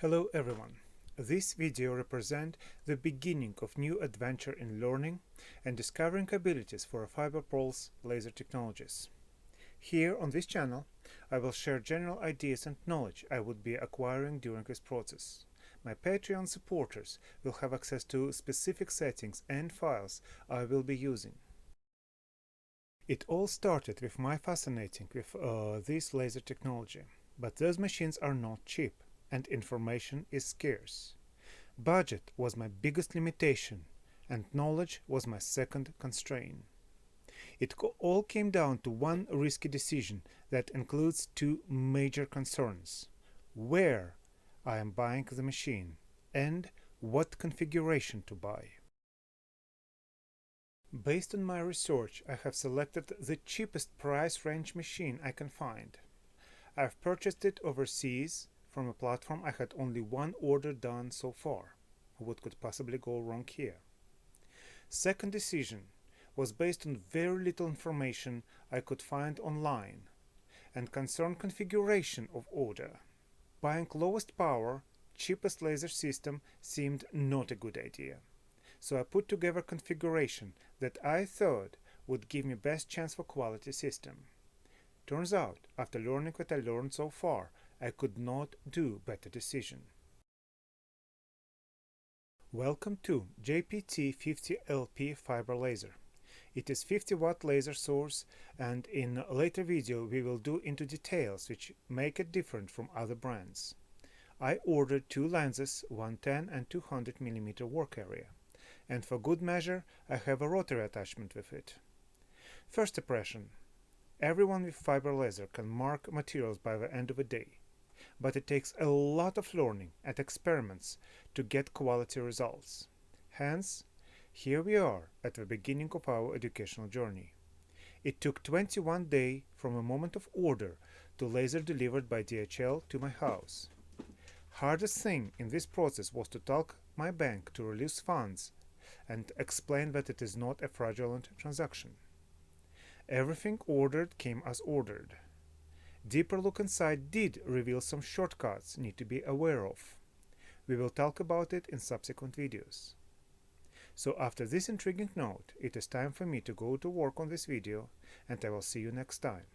Hello everyone. This video represents the beginning of new adventure in learning and discovering abilities for fiber pulse laser technologies. Here on this channel, I will share general ideas and knowledge I would be acquiring during this process. My Patreon supporters will have access to specific settings and files I will be using. It all started with my fascinating with this laser technology, but those machines are not cheap and information is scarce. Budget was my biggest limitation and knowledge was my second constraint. It all came down to one risky decision that includes two major concerns: where I am buying the machine and what configuration to buy. Based on my research, I have selected the cheapest price range machine I can find. I've purchased it overseas from a platform I had only one order done so far. What could possibly go wrong here? Second decision was based on very little information I could find online and concerned configuration of order. Buying lowest power, cheapest laser system seemed not a good idea. So I put together configuration that I thought would give me best chance for quality system. Turns out, after learning what I learned so far, I could not do better decision. Welcome to JPT50LP fiber laser. It is 50-watt laser source, and in a later video we will do into details which make it different from other brands. I ordered two lenses, 110 and 200 mm work area, and for good measure I have a rotary attachment with it. First impression: everyone with fiber laser can mark materials by the end of the day, but it takes a lot of learning and experiments to get quality results. Hence, here we are at the beginning of our educational journey. It took 21 days from a moment of order to laser delivered by DHL to my house. Hardest thing in this process was to talk my bank to release funds and explain that it is not a fraudulent transaction. Everything ordered came as ordered. Deeper look inside did reveal some shortcuts need to be aware of. We will talk about it in subsequent videos. So after this intriguing note, it is time for me to go to work on this video, and I will see you next time.